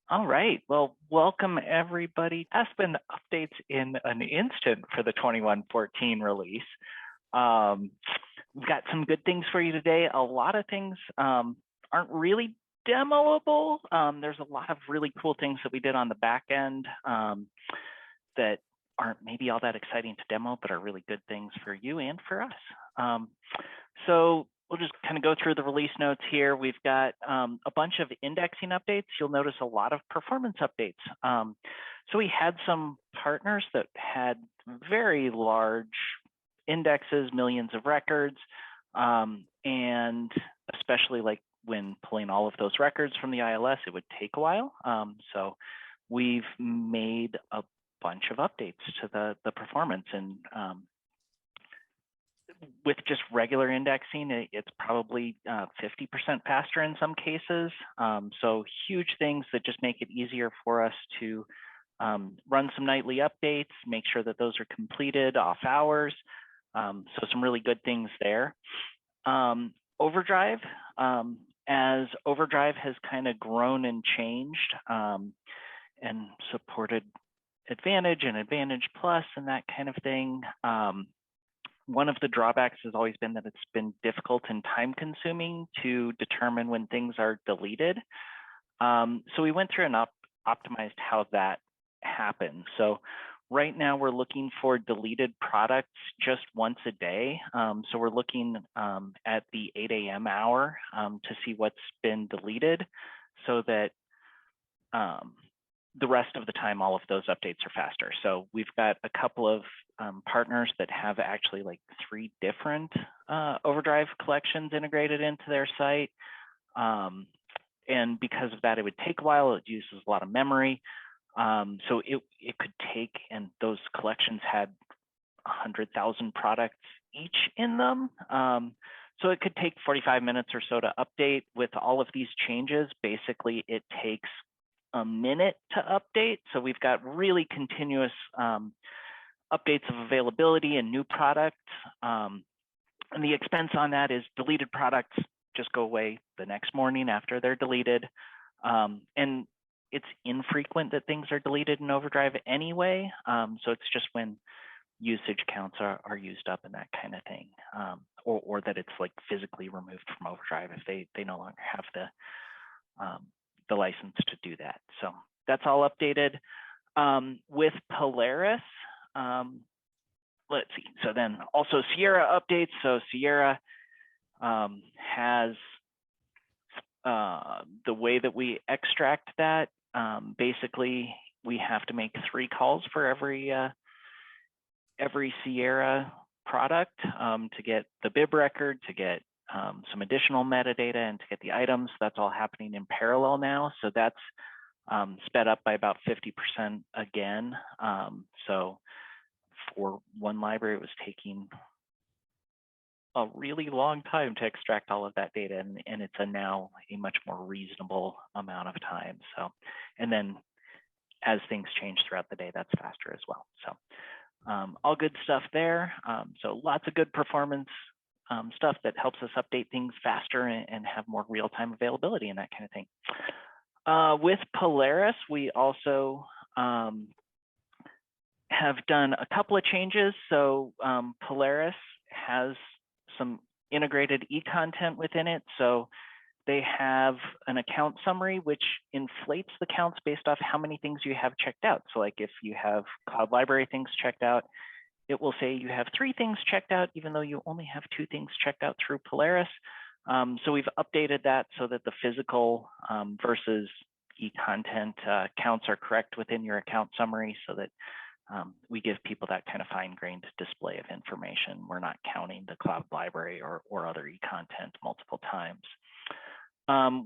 All right. Well, welcome everybody. Aspen updates in an instant for the 2114 release. We've got some good things for you today. A lot of things aren't really demoable. There's a lot of really cool things that we did on the back end that aren't maybe all that exciting to demo, but are really good things for you and for us. So we'll just kind of go through the release notes here. We've got a bunch of indexing updates. You'll notice a lot of performance updates. So we had some partners that had very large indexes, millions of records, and especially like when pulling all of those records from the ILS, it would take a while. So we've made a bunch of updates to the performance, and with just regular indexing, it's probably 50% faster in some cases. So huge things that just make it easier for us to run some nightly updates, make sure that those are completed off hours. So some really good things there. Overdrive, as Overdrive has kind of grown and changed and supported Advantage and Advantage Plus and that kind of thing. One of the drawbacks has always been that it's been difficult and time consuming to determine when things are deleted. So we went through and optimized how that happens. So right now we're looking for deleted products just once a day. So we're looking at the 8 a.m. hour to see what's been deleted so that the rest of the time, all of those updates are faster. So we've got a couple of partners that have actually like 3 different Overdrive collections integrated into their site. And because of that, it would take a while. It uses a lot of memory. So it could take, and those collections had 100,000 products each in them. So it could take 45 minutes or so to update. With all of these changes, basically it takes a minute to update. So we've got really continuous updates of availability and new products. And the expense on that is deleted products just go away the next morning after they're deleted. And it's infrequent that things are deleted in Overdrive anyway. So it's just when usage counts are used up and that kind of thing, or that it's like physically removed from Overdrive if they no longer have the license to do that. So that's all updated. With Polaris, let's see. So then also Sierra updates. So Sierra has the way that we extract that. Basically, we have to make 3 calls for every Sierra product to get the bib record, to get some additional metadata, and to get the items. That's all happening in parallel now. So that's sped up by about 50% again. So for one library, it was taking a really long time to extract all of that data, and it's now a much more reasonable amount of time. So, and then as things change throughout the day, that's faster as well. So all good stuff there. So lots of good performance stuff that helps us update things faster and have more real-time availability and that kind of thing. With Polaris, we also have done a couple of changes. So Polaris has some integrated e-content within it. So they have an account summary, which inflates the counts based off how many things you have checked out. So like if you have Cloud Library things checked out, it will say you have 3 things checked out, even though you only have 2 things checked out through Polaris. So we've updated that so that the physical versus e-content counts are correct within your account summary, so that we give people that kind of fine-grained display of information. We're not counting the Cloud Library or other e-content multiple times.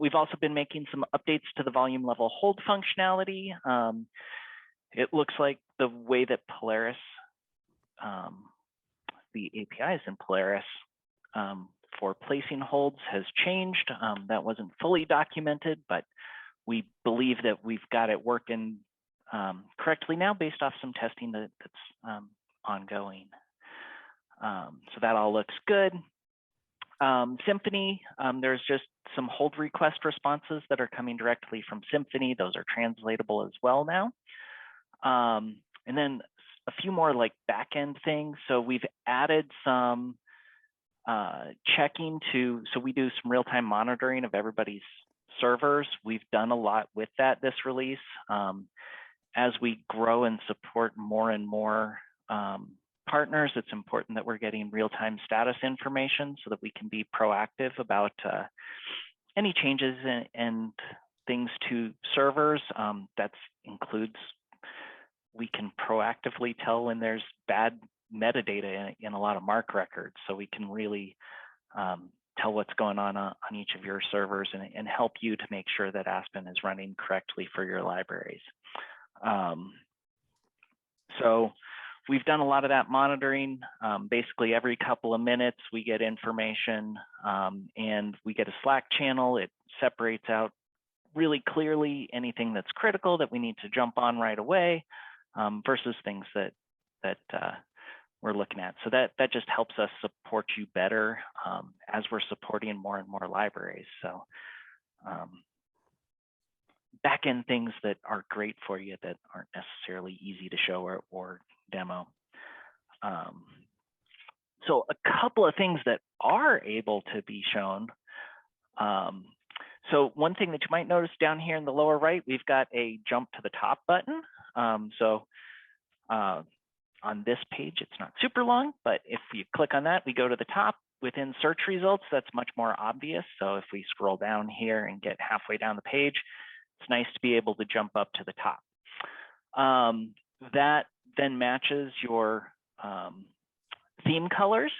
We've also been making some updates to the volume level hold functionality. It looks like the way that Polaris, the APIs in Polaris for placing holds has changed. That wasn't fully documented, but we believe that we've got it working correctly now based off some testing that's ongoing. So that all looks good. Symphony, there's just some hold request responses that are coming directly from Symphony. Those are translatable as well now. And then a few more like backend things. So we've added some checking to, so we do some real-time monitoring of everybody's servers. We've done a lot with that this release. As we grow and support more and more partners, it's important that we're getting real-time status information so that we can be proactive about any changes and things to servers. That includes, we can proactively tell when there's bad metadata in a lot of MARC records, so we can really tell what's going on each of your servers and help you to make sure that Aspen is running correctly for your libraries. So we've done a lot of that monitoring. Basically every couple of minutes we get information and we get a Slack channel. It separates out really clearly anything that's critical that we need to jump on right away versus things that we're looking at. So that just helps us support you better as we're supporting more and more libraries. So back-end things that are great for you that aren't necessarily easy to show or demo. So a couple of things that are able to be shown. So one thing that you might notice down here in the lower right, we've got a jump to the top button. On this page, it's not super long, but if you click on that, we go to the top. Within search results, that's much more obvious. So if we scroll down here and get halfway down the page, it's nice to be able to jump up to the top. That then matches your theme colors.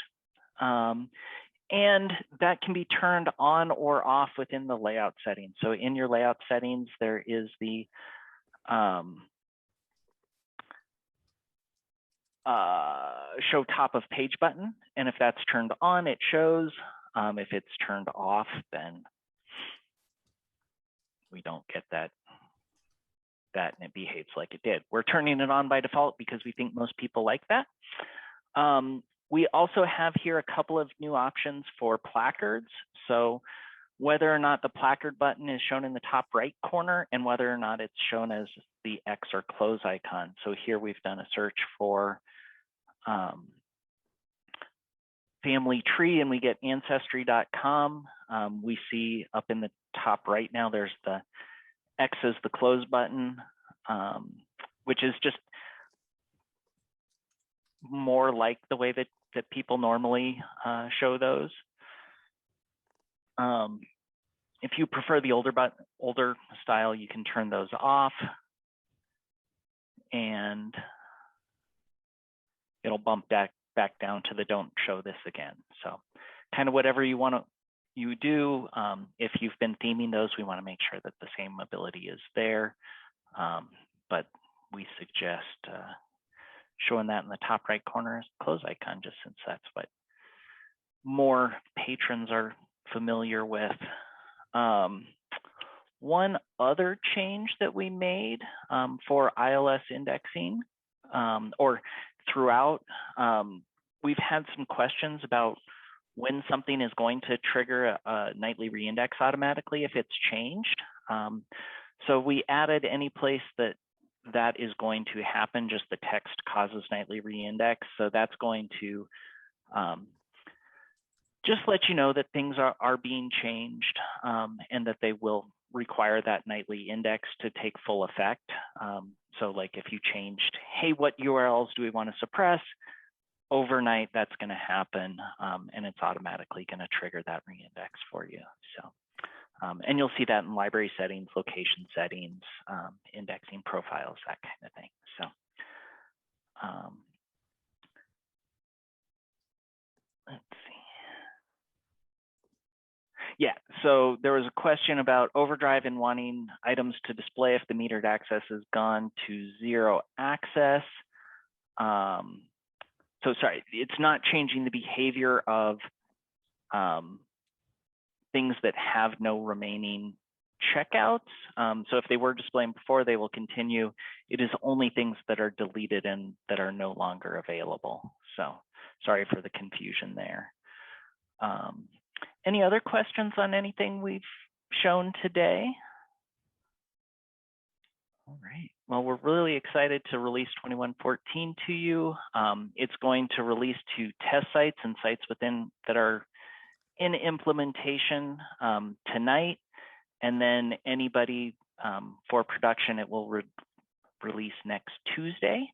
And that can be turned on or off within the layout settings. So in your layout settings, there is the show top of page button. And if that's turned on, it shows. If it's turned off, then we don't get that and it behaves like it did. We're turning it on by default because we think most people like that. We also have here a couple of new options for placards. So whether or not the placard button is shown in the top right corner and whether or not it's shown as the X or close icon. So here we've done a search for family tree and we get ancestry.com. We see up in the top right now, there's the X as the close button, which is just more like the way that people normally show those. If you prefer the older style, you can turn those off and it'll bump back down to the don't show this again. So kind of whatever you want to do. If you've been theming those, we want to make sure that the same ability is there. But we suggest showing that in the top right corner as close icon, just since that's what more patrons are familiar with. One other change that we made for ILS indexing or throughout, we've had some questions about when something is going to trigger a nightly reindex automatically if it's changed. So we added any place that is going to happen, just the text causes nightly reindex. So that's going to just let you know that things are being changed and that they will require that nightly index to take full effect. So like if you changed, hey, what URLs do we want to suppress? Overnight, that's going to happen, and it's automatically going to trigger that reindex for you. So, and you'll see that in library settings, location settings, indexing profiles, that kind of thing. So, let's see. Yeah, so there was a question about Overdrive and wanting items to display if the metered access has gone to 0 access. So sorry, it's not changing the behavior of things that have no remaining checkouts. So if they were displaying before, they will continue. It is only things that are deleted and that are no longer available. So sorry for the confusion there. Any other questions on anything we've shown today? All right. Well, we're really excited to release 2114 to you. It's going to release to test sites and sites within that are in implementation tonight, and then anybody for production, it will release next Tuesday.